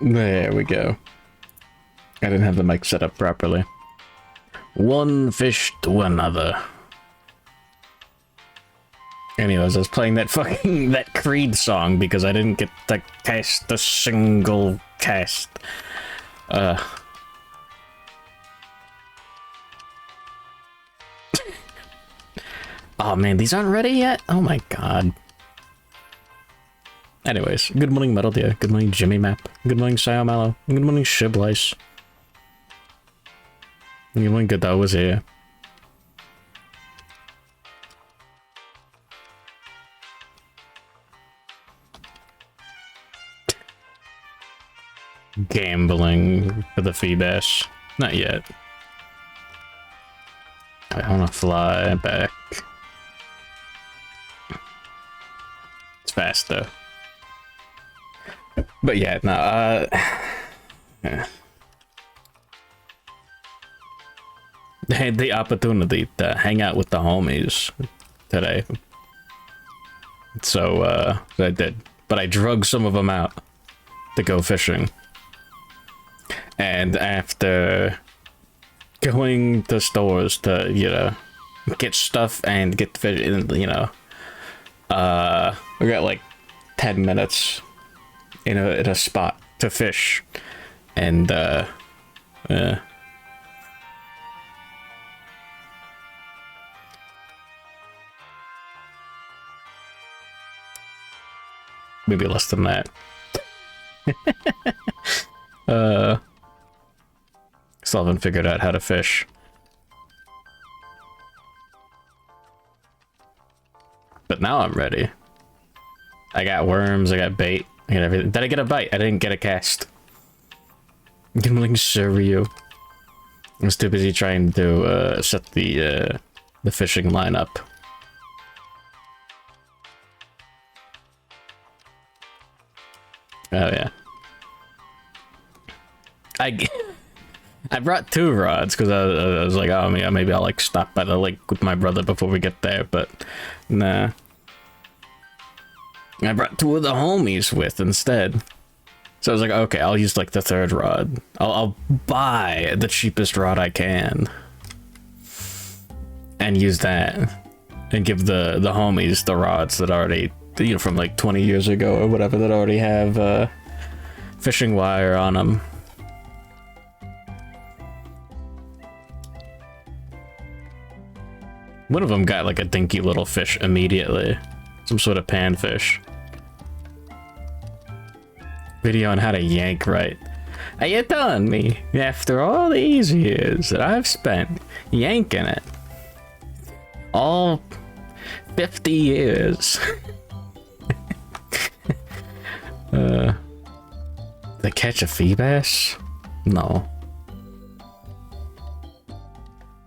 There we go. I didn't have the mic set up properly. One fish to another. Anyways, I was playing that Creed song because I didn't get to cast a single cast. Oh man, these aren't ready yet? Oh my god. Anyways, good morning Metal Deer, good morning Jimmy Map, good morning Sao Mallow, good morning Shiblice. Good morning Godot was here. Gambling for the Feebas. Not yet. I wanna fly back. It's fast though. But yeah, no, yeah. I had the opportunity to hang out with the homies today. So, I did. But I drugged some of them out to go fishing. And after going to stores to, you know, get stuff and get the fish, you know, we got like 10 minutes in a spot to fish. And, maybe less than that. Still haven't figured out how to fish. But now I'm ready. I got worms, I got bait, I got everything. Did I get a bite? I didn't get a cast. I'm gonna serve you. I was too busy trying to set the fishing line up. Oh yeah. I brought 2 rods because I was like, oh yeah, maybe I'll like stop by the lake with my brother before we get there, but nah. I brought 2 of the homies with instead. So I was like, okay, I'll use like the 3rd rod. I'll buy the cheapest rod I can and use that and give the homies the rods that already, you know, from like 20 years ago or whatever, that already have fishing wire on them. One of them got like a dinky little fish immediately. Some sort of panfish. Video on how to yank right. Are you telling me, after all these years that I've spent yanking it, all 50 years, they catch a Feebas? No.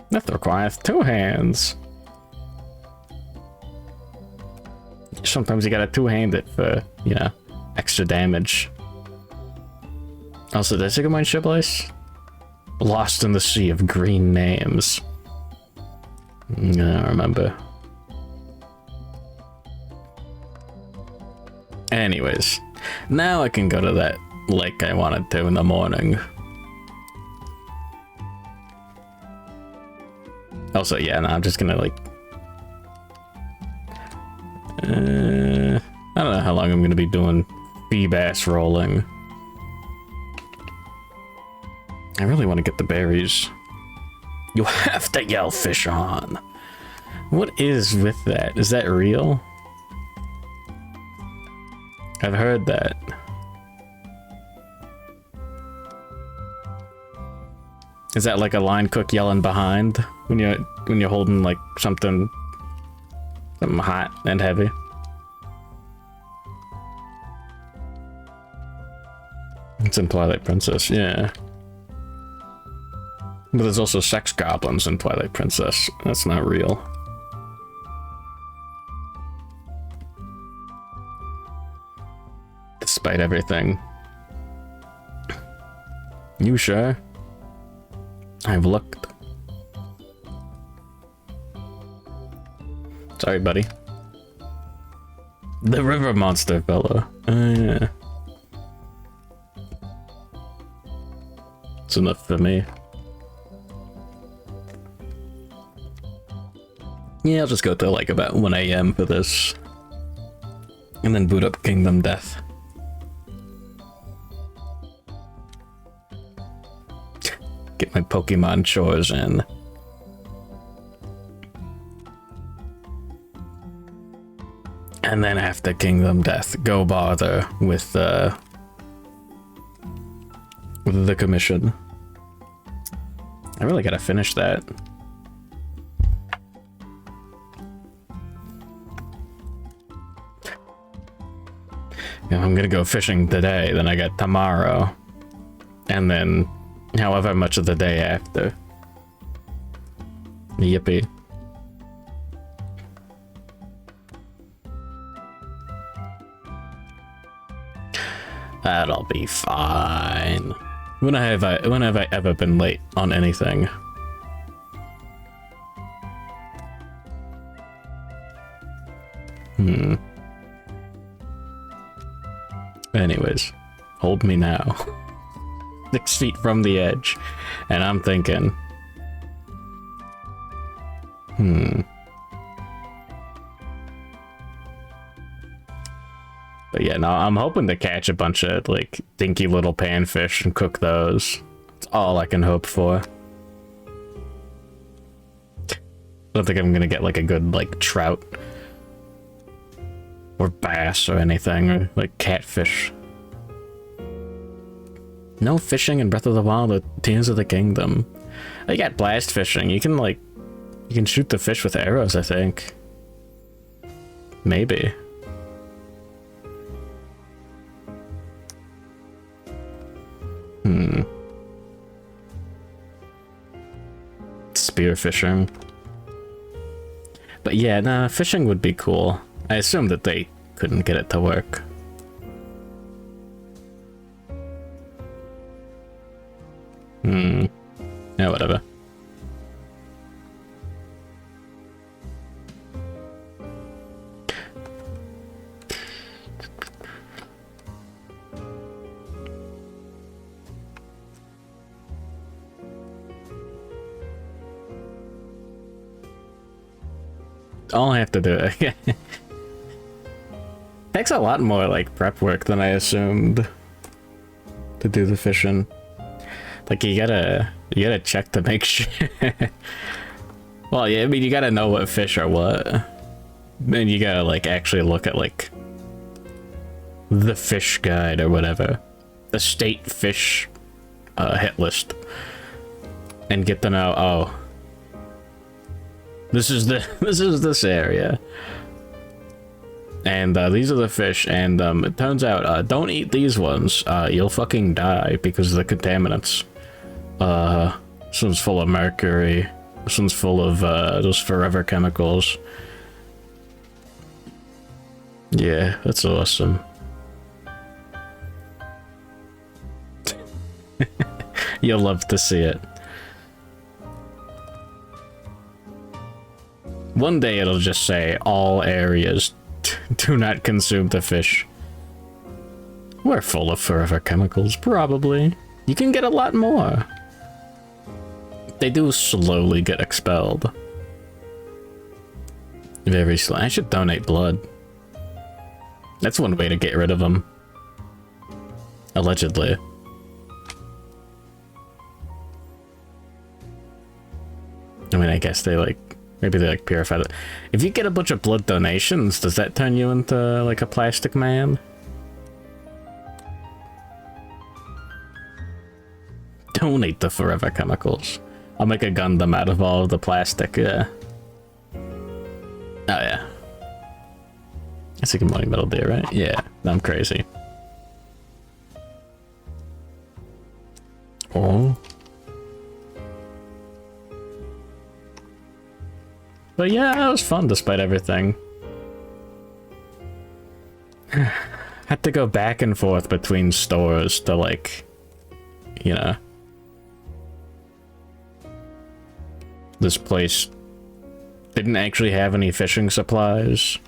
That requires 2 hands. Sometimes you gotta 2-hand it for, you know, extra damage. Also, did I take a mine Shiblice? Lost in the sea of green names. I don't remember. Anyways, now I can go to that lake I wanted to in the morning. Also, yeah, no, I'm just gonna like... I don't know how long I'm gonna be doing Feebas rolling. I really want to get the berries. You have to yell fish on. What is with that? Is that real? I've heard that. Is that like a line cook yelling behind when you're holding like something hot and heavy? It's in Twilight Princess, yeah. But there's also sex goblins in Twilight Princess. That's not real. Despite everything. You sure? I've looked. Sorry, buddy. The river monster fella. Yeah. It's enough for me. Yeah, I'll just go till like about 1 AM for this. And then boot up Kingdom Death. Get my Pokemon chores in. And then after Kingdom Death, go bother with the commission. I really gotta finish that. Yeah, I'm gonna go fishing today, then I got tomorrow. And then however much of the day after. Yippee. That'll be fine. When have I ever been late on anything? Anyways, hold me now. 6 feet from the edge. And I'm thinking... But yeah, no, I'm hoping to catch a bunch of, like, dinky little panfish and cook those. That's all I can hope for. I don't think I'm gonna get, like, a good, like, trout. Or bass or anything, or, like, catfish. No fishing in Breath of the Wild or Tears of the Kingdom. You got blast fishing. You can, like, you can shoot the fish with arrows, I think. Maybe. Spear fishing. But yeah, nah, fishing would be cool. I assume that they couldn't get it to work. Yeah, whatever. All I have to do. Takes a lot more like prep work than I assumed to do the fishing. Like you gotta check to make sure. Well, yeah, I mean you gotta know what fish are what. Then you gotta like actually look at like the fish guide or whatever, the state fish hit list, and get to know, oh, this is this area, and these are the fish, and it turns out don't eat these ones, you'll fucking die because of the contaminants. This one's full of mercury, this one's full of those forever chemicals. Yeah, that's awesome. You'll love to see it. One day it'll just say all areas do not consume the fish. We're full of forever chemicals, probably. You can get a lot more. They do slowly get expelled. Very slow. I should donate blood. That's one way to get rid of them. Allegedly. I mean, I guess they like, maybe they like purified it. If you get a bunch of blood donations, does that turn you into like a plastic man? Donate the forever chemicals. I'll make a Gundam out of all of the plastic, yeah. Oh yeah. That's a good morning metal deer, right? Yeah, I'm crazy. Oh. But yeah, that was fun despite everything. Had to go back and forth between stores to like, you know. This place didn't actually have any fishing supplies.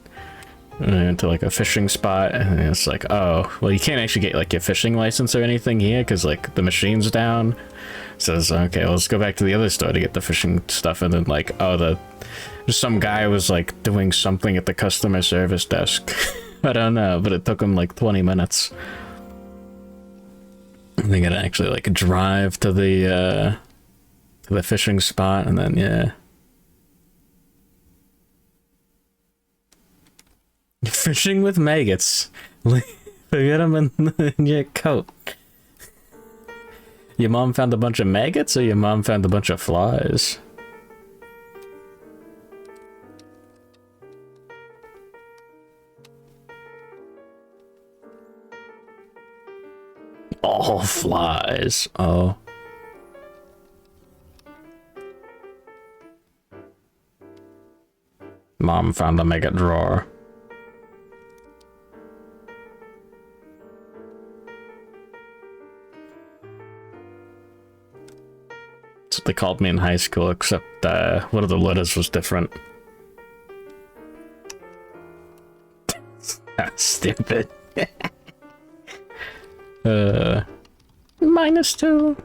into like a fishing spot, and it's like, oh, well, you can't actually get like your fishing license or anything here because like the machine's down. Says, okay, well, let's go back to the other store to get the fishing stuff, and then like, oh, some guy was like doing something at the customer service desk. I don't know, but it took him like 20 minutes. They gotta actually like drive to the fishing spot, and then yeah. Fishing with maggots. Forget them in your coat. Your mom found a bunch of maggots, or your mom found a bunch of flies? All flies. Oh. Mom found a maggot drawer. That's what they called me in high school, except one of the letters was different. That's stupid. -2.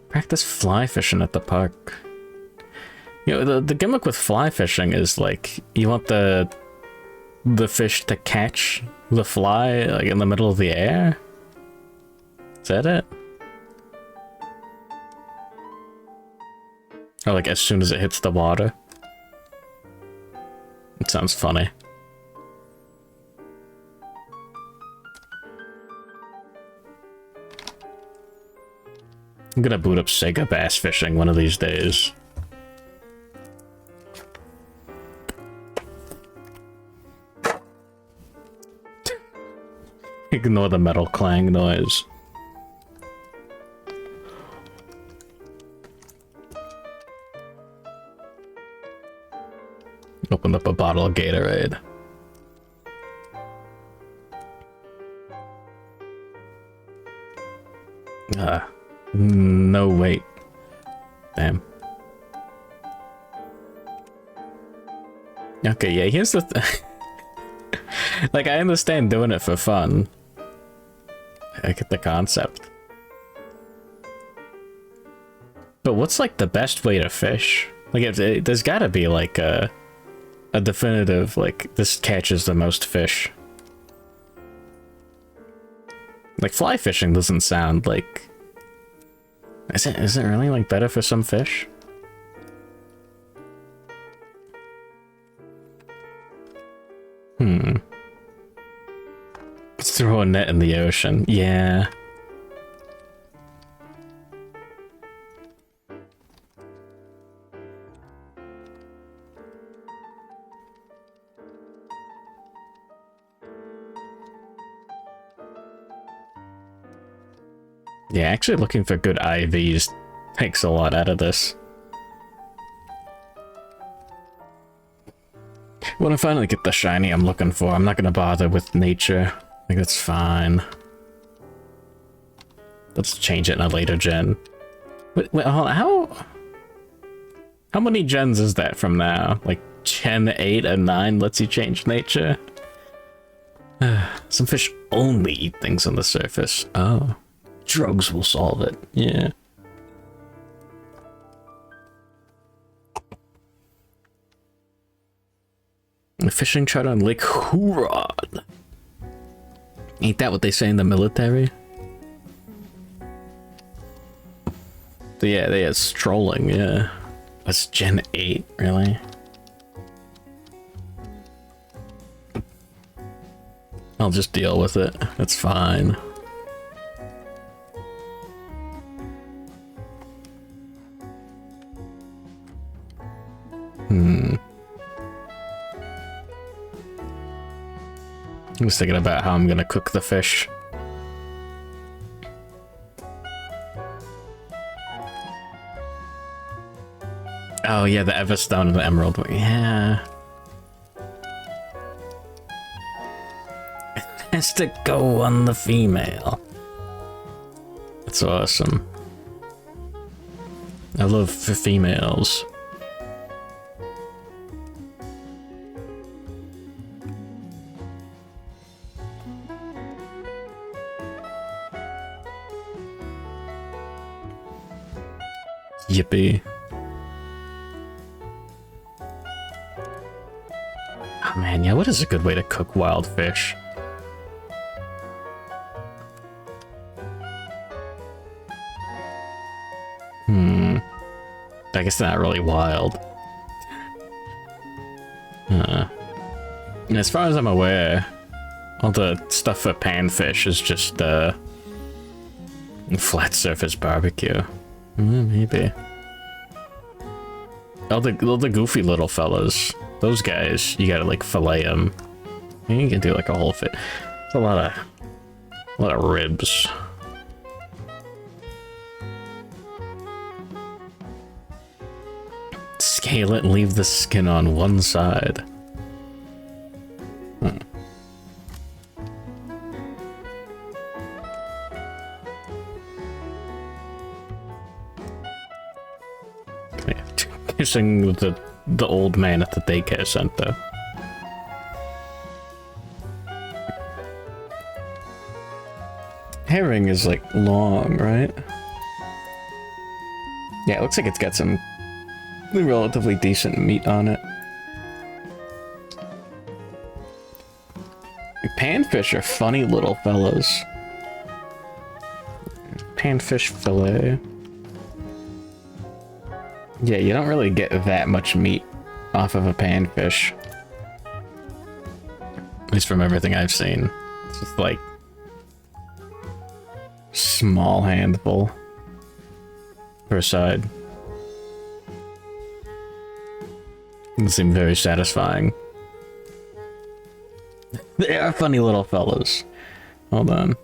Practice fly fishing at the park. You know, the gimmick with fly fishing is like you want the fish to catch the fly like in the middle of the air. Is that it? Or like as soon as it hits the water. It sounds funny. I'm gonna boot up Sega Bass Fishing one of these days. Ignore the metal clang noise. Opened up a bottle of Gatorade. No, wait. Damn. Okay, yeah, here's the like, I understand doing it for fun. I get the concept. But what's, like, the best way to fish? Like, there's gotta be, like, a definitive, like, this catches the most fish. Like, fly fishing doesn't sound like... Is it really, like, better for some fish? Let's throw a net in the ocean. Yeah. Yeah, actually looking for good IVs takes a lot out of this. When I finally get the shiny I'm looking for, I'm not gonna bother with nature. Like, that's fine. Let's change it in a later gen. Wait, how many gens is that from now? Like, Gen 8 and 9 lets you change nature? Some fish only eat things on the surface. Oh. Drugs will solve it. Yeah. A fishing charter on Lake Huron. Ain't that what they say in the military? So yeah, they had strolling, yeah. That's Gen 8, really? I'll just deal with it. That's fine. I was thinking about how I'm gonna cook the fish. Oh yeah, the Everstone and the Emerald. Yeah. has to go on the female. That's awesome. I love females. Yippee. Oh man, yeah, what is a good way to cook wild fish? I guess they're not really wild. And as far as I'm aware, all the stuff for panfish is just flat surface barbecue. Maybe. All the goofy little fellas, those guys, you gotta like fillet them. You can do like a whole fit. It's a lot of ribs. Scale it and leave the skin on one side. Kissing the old man at the daycare center. Herring is like long, right? Yeah, it looks like it's got some relatively decent meat on it. Panfish are funny little fellows. Panfish fillet. Yeah, you don't really get that much meat off of a panfish. At least from everything I've seen. It's just like small handful per side. Doesn't seem very satisfying. They are funny little fellows. Hold on.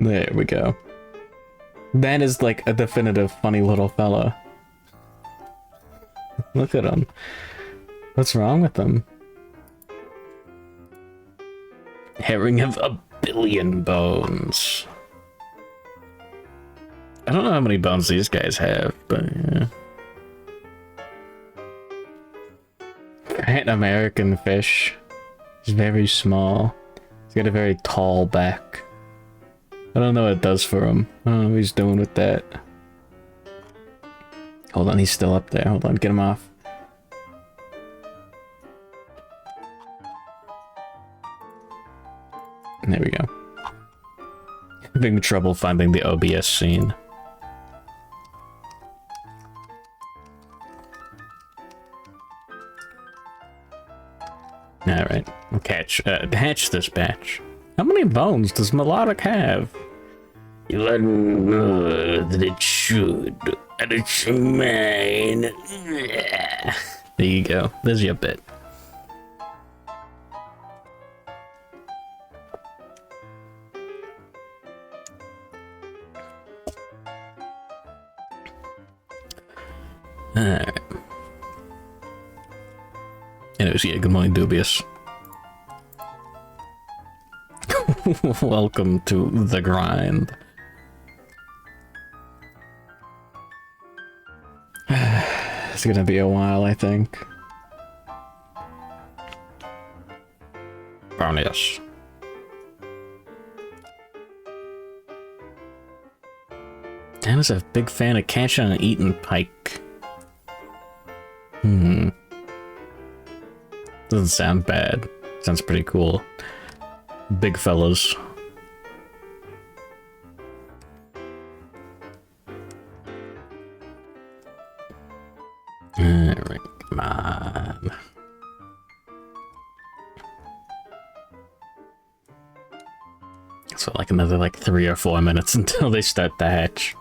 There we go. That is like a definitive funny little fella. Look at him. What's wrong with him? Herring have 1 billion bones. I don't know how many bones these guys have, but yeah. Fat American fish. He's very small. He's got a very tall back. I don't know what it does for him. I don't know what he's doing with that. Hold on, he's still up there. Hold on, get him off. There we go. Having trouble finding the OBS scene. Alright, we'll hatch this batch. How many bones does Melodic have? 11 more than it should, and it's mine. There you go. There's your bit. Alright. Anyways, yeah, good morning, Dubious. Welcome to the grind. It's gonna be a while, I think. Yes. Dan is a big fan of catching and eating pike. Doesn't sound bad. Sounds pretty cool. Big fellas. Alright, come on. So like another like 3 or 4 minutes until they start to hatch.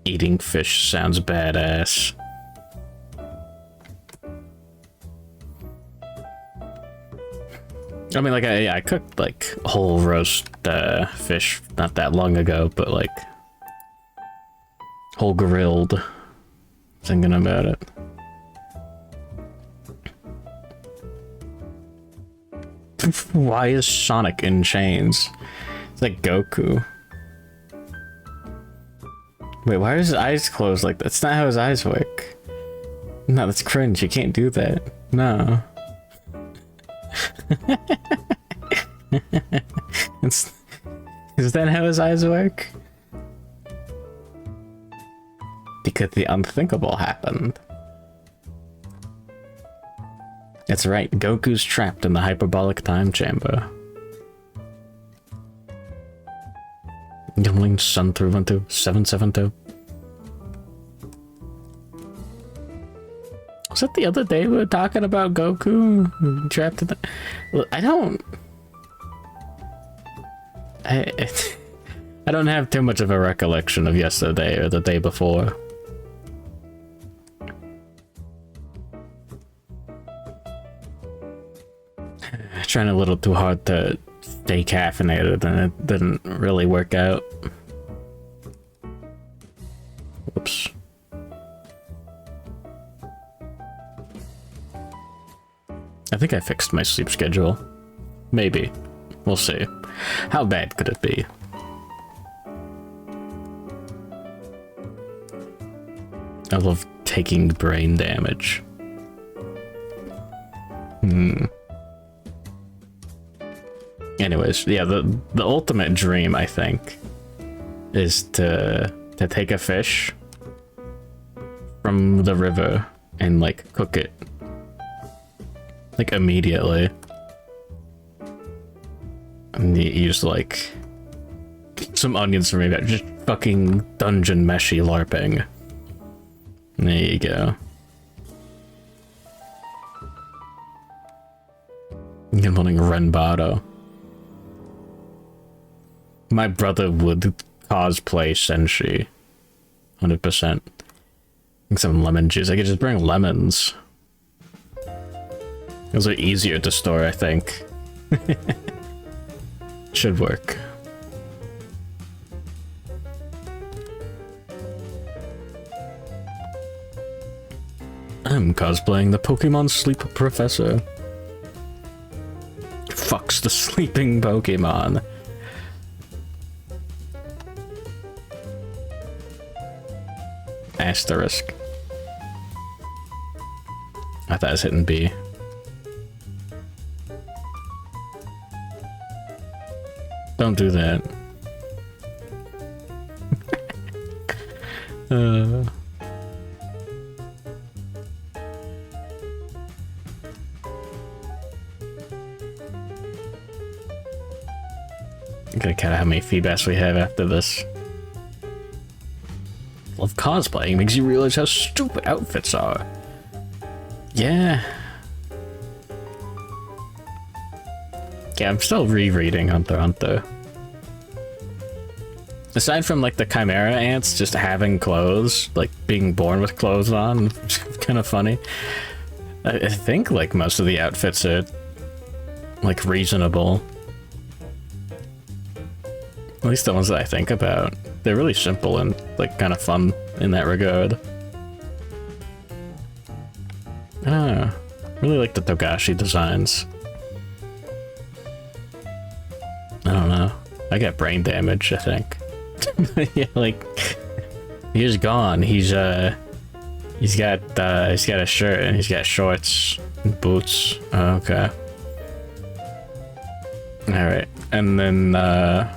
Eating fish sounds badass. I mean, like, I cooked, like, whole roast fish not that long ago, but, like, whole grilled. Thinking about it. Why is Sonic in chains? It's like Goku. Wait, why are his eyes closed like that? That's not how his eyes work. No, that's cringe. You can't do that. No. Is that how his eyes work? Because the unthinkable happened. That's right, Goku's trapped in the hyperbolic time chamber. Youngling Sun 312 772. Was that the other day we were talking about Goku trapped in the... I don't have too much of a recollection of yesterday or the day before. Trying a little too hard to stay caffeinated and it didn't really work out. Whoops. I think I fixed my sleep schedule. Maybe. We'll see. How bad could it be? I love taking brain damage. Anyways, yeah, the ultimate dream, I think, is to take a fish from the river and, like, cook it. Like, immediately. And you use, like, some onions for me, just fucking dungeon meshy LARPing. There you go. Good morning, Renbato. My brother would cosplay Senshi. 100%. Some lemon juice. I could just bring lemons. Those are easier to store, I think. Should work. I'm cosplaying the Pokemon Sleep Professor. Fucks the sleeping Pokemon. Asterisk. I thought I was hitting B. Don't do that. I'm gonna count how many Feebas we have after this. Love cosplaying, makes you realize how stupid outfits are. Yeah. Yeah, I'm still rereading Hunter x Hunter. Aside from, like, the Chimera ants just having clothes, like, being born with clothes on, which is kind of funny. I think, like, most of the outfits are, like, reasonable. At least the ones that I think about. They're really simple and, like, kind of fun in that regard. I don't know. Really like the Togashi designs. I don't know. I got brain damage, I think. Yeah, like, he's gone. He's got a shirt and he's got shorts and boots. Oh, okay. Alright. And then, now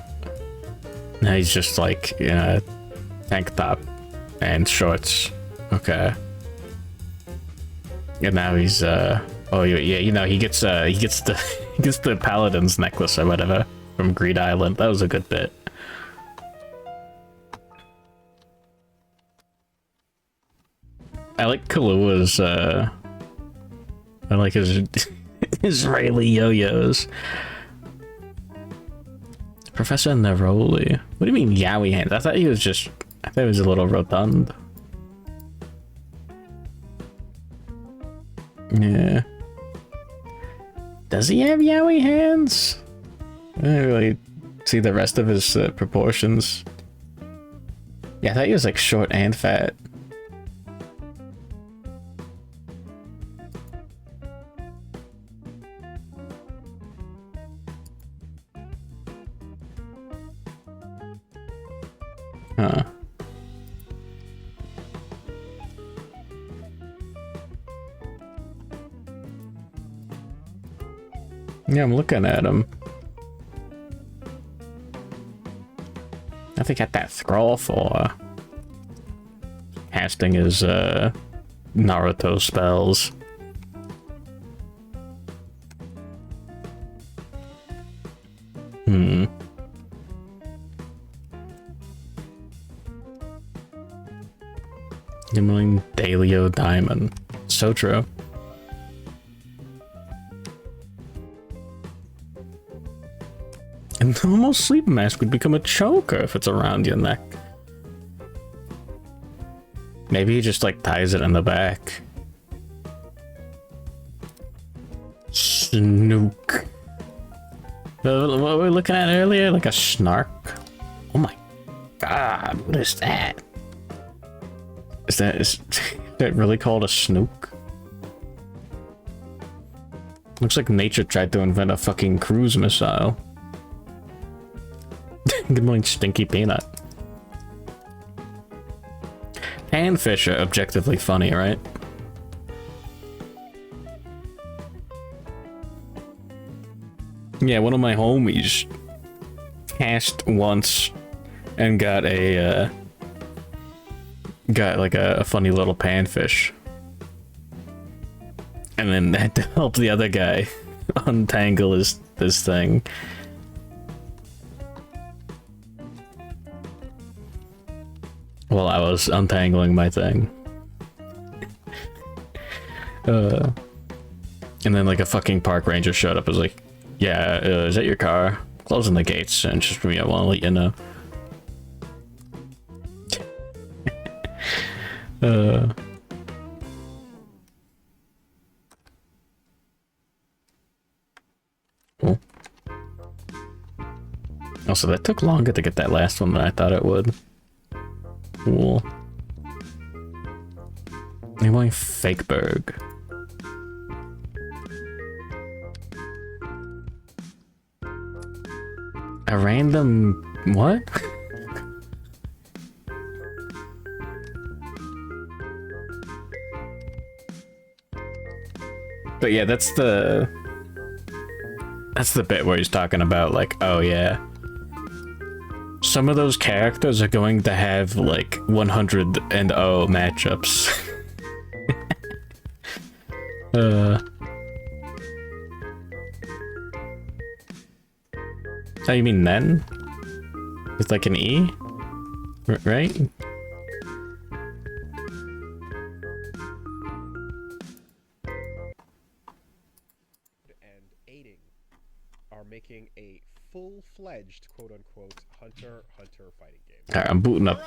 he's just like, you know, tank top and shorts. Okay. And now he's oh yeah, you know, he gets the Paladin's necklace or whatever from Greed Island. That was a good bit. I like Kalua's I like his Israeli yo-yos. Professor Neroli. What do you mean yaoi hands? I thought he was just I thought it was a little rotund. Yeah. Does he have yaoi hands? I didn't really see the rest of his proportions. Yeah, I thought he was like short and fat. Huh. Yeah, I'm looking at him. I think got that scroll for casting his Naruto spells. Gimmeling Dalio Diamond. So true. And almost sleep mask would become a choker if it's around your neck. Maybe he just like ties it in the back. Snook. What were we looking at earlier? Like a snark? Oh my god, what is that? Is that really called a snook? Looks like nature tried to invent a fucking cruise missile. Good morning, Stinky Peanut. Panfish are objectively funny, right? Yeah, one of my homies cast once and got a like a funny little panfish, and then had to help the other guy untangle this thing. While I was untangling my thing. And then like a fucking park ranger showed up. I was like, yeah, is that your car? Closing the gates, and just for me, I want to let you know. Cool. Also, that took longer to get that last one than I thought it would. Cool. I'm going Fakeberg. A random what? But yeah, that's the bit where he's talking about like, oh yeah, some of those characters are going to have like 100 and 0 matchups. Oh, you mean Nen? It's like an E? Right? And aiding are making a full-fledged, quote-unquote, hunter fighting game. Alright, I'm booting up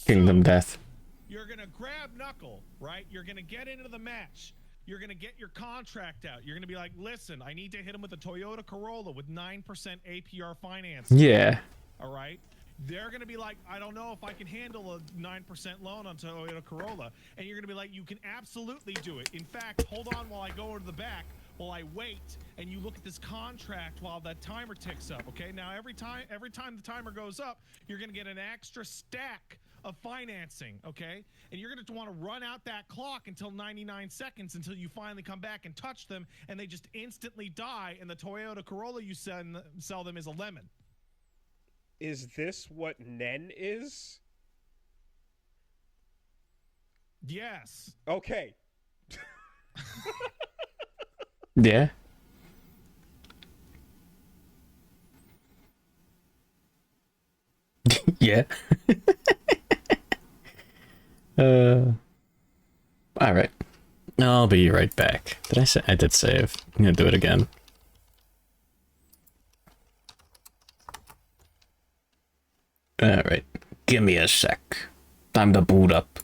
Kingdom Death. You're gonna grab Knuckle, right? You're gonna get into the match. You're gonna get your contract out. You're gonna be like, listen, I need to hit him with a Toyota Corolla with 9% APR financing. Yeah. All right? They're gonna be like, I don't know if I can handle a 9% loan on Toyota Corolla. And you're gonna be like, you can absolutely do it. In fact, hold on while I go to the back, while I wait, and you look at this contract while that timer ticks up, okay? Now, every time the timer goes up, you're gonna get an extra stack of financing, okay? And you're gonna want to run out that clock until 99 seconds until you finally come back and touch them, and they just instantly die, and the Toyota Corolla you sell them is a lemon. Is this what Nen is? Yes. Okay. Yeah. Yeah. Alright. I'll be right back. Did I say I did save? I'm gonna do it again. Alright. Give me a sec. Time to boot up.